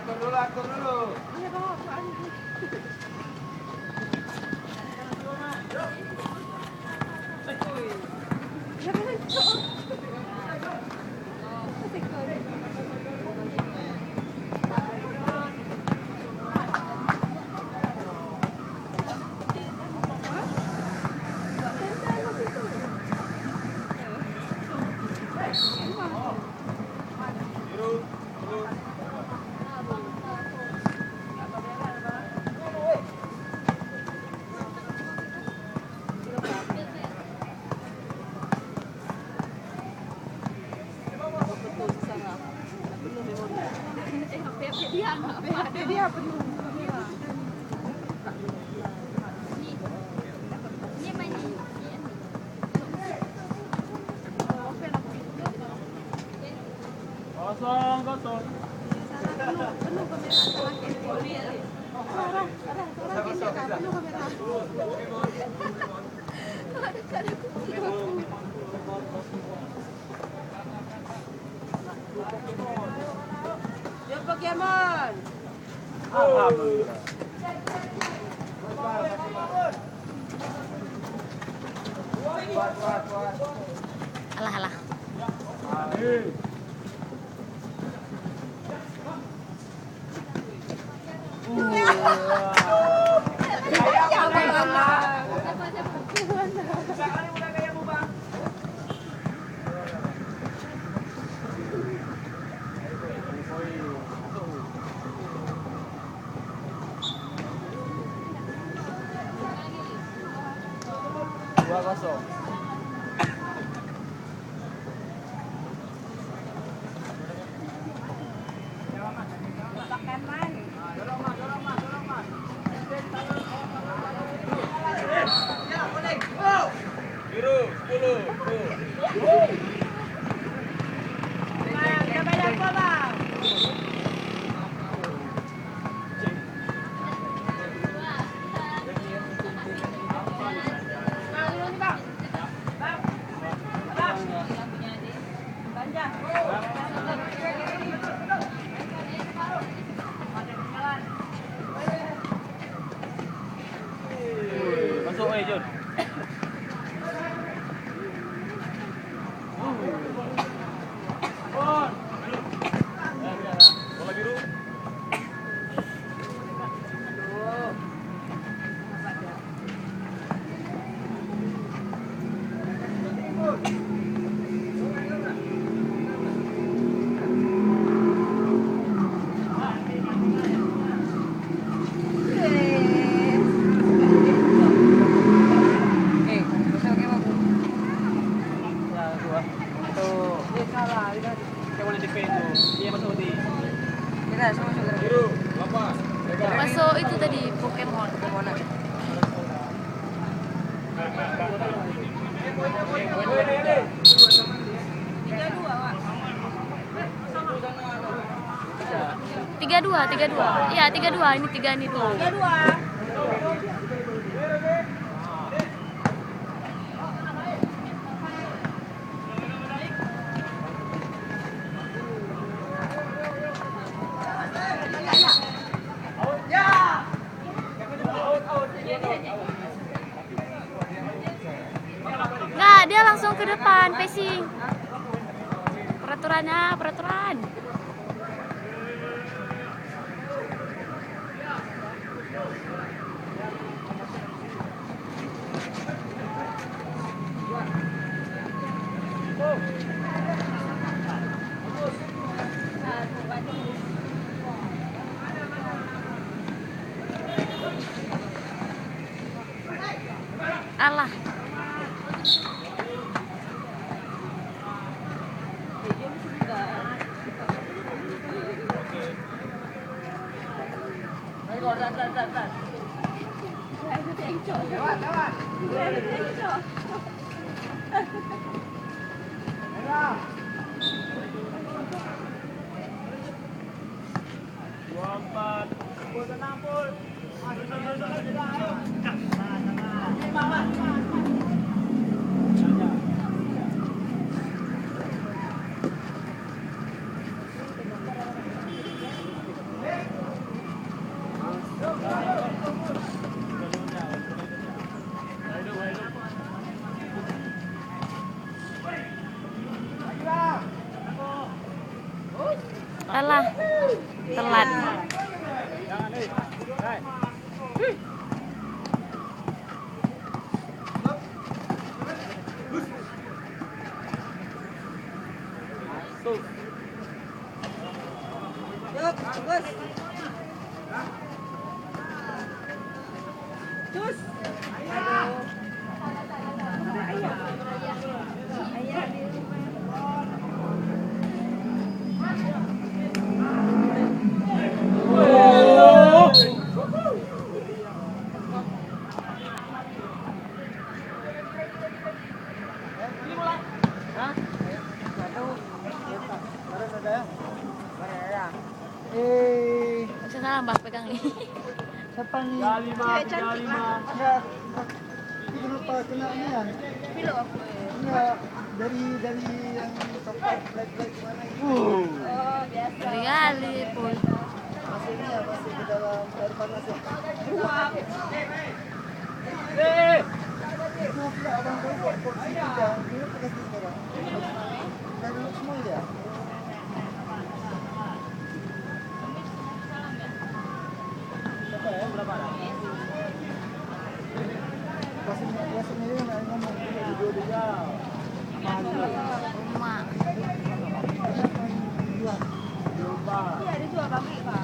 Atur dulu. Dia penuh. Kosong. Penuh Yo Pokemon. Alhamdulillah. Alah. Dua kosong. Biru 10. Masuk Jun. Bola biru. Biru, 8. Masuk itu tadi Pokemon. Tiga dua. Iya 32. Ini 3 nih tuh. 32. Nggak, dia langsung ke depan, pacing. Peraturan. Alah. Bagus. Cus. Aduh. Ayah. Ayah di Bisa salah mbak pegang nih. Siapa nih? Cewek cantik lah. Ya, itu lupa kena ini ya. Pilih aku ya. Enggak, dari yang coklat black mana itu. Oh, biasa. Kali pun. Masih ini ya, masih di dalam air panas ya. Uap. Itu tidak abang tahu kok porsi tiga. Ini pakai sekarang. Dan semua ya. Rasanya ini nggak ngomong dia. Rumah. Iya, ada jual pabrik, Pak.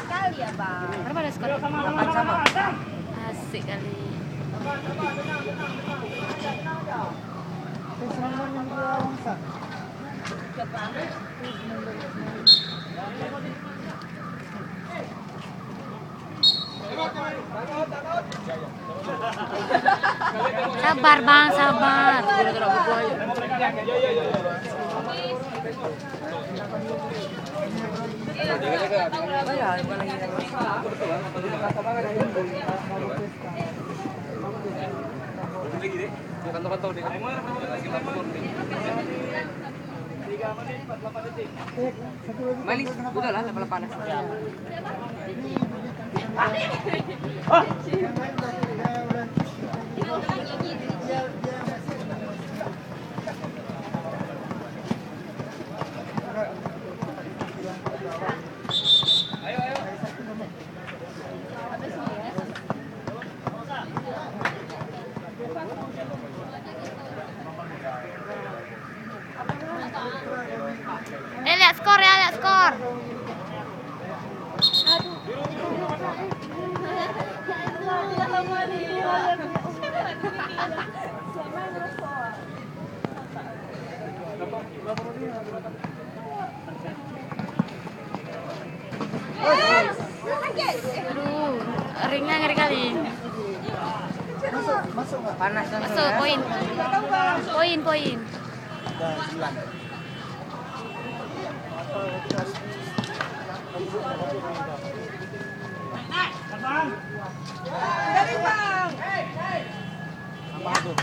Sekali ya, Bang. Berapa ada skor? Sama. Asik kali. Pesanan yang dia wangsa. Sabar bang, sabar. Kantong-kantong deh. Malis, udah lah, level panas. Lihat skor ya, lihat skor. Aduh, ringnya ngeri kali. masuk nggak? Panas Masuk poin. Poin. Dan 9. Dari Bang. Tambah tuh.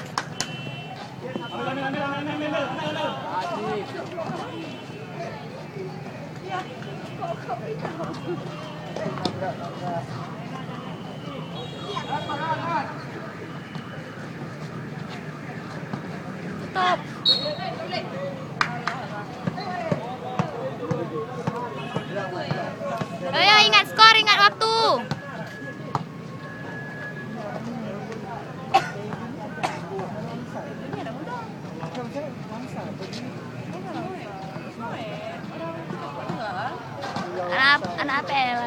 Stop. Ayo ingat skor, ingat waktu. Anak apel.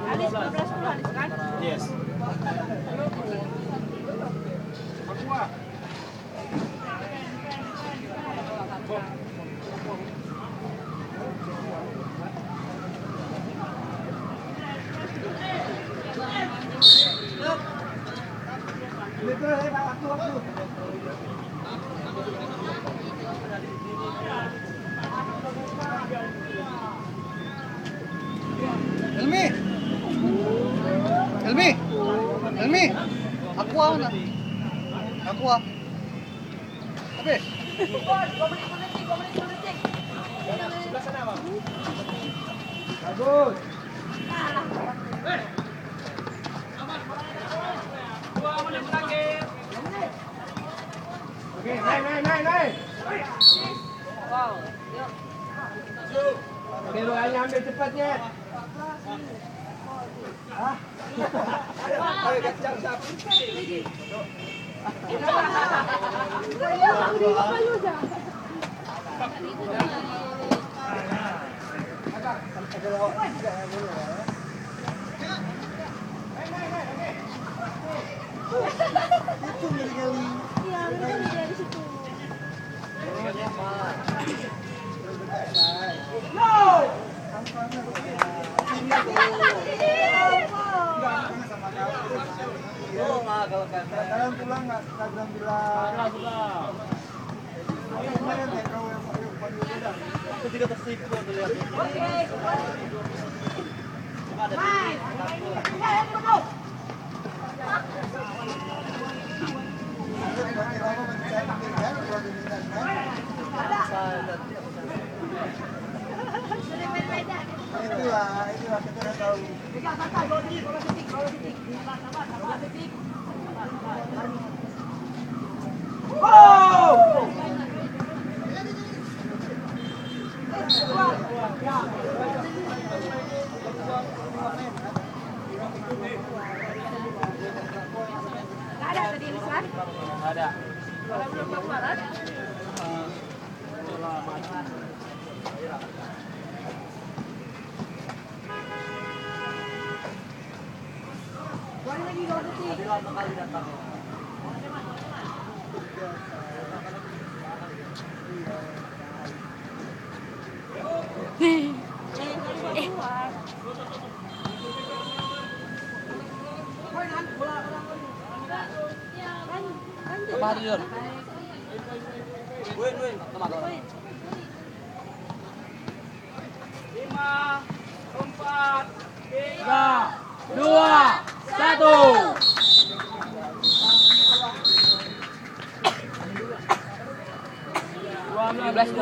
Alis 15 Alis kan? Yes. Waktu. Helmi. Helmi. Helmi. Aku na. Aku. Abe. Bagus. Oke, naik. Wow. Pero hanya ambil cepatnya. Hah? Ayo, siap. Ada lawak juga ya dulu ya. Itu kali. Iya, mereka udah dari situ. Kalian pulang nggak bilang. Kemarin ya kau yang panggil beda. Aku juga tersipu terlihat. Oke. Itulah kita udah tahu. Nggak ada tadi Rizwan? Ada. Kalau belum keluaran? Lagi gol putih. Lama kali datang. Apa itu, Jon? Win. Teman. 5, 4, 3, 2, 1. 12-2.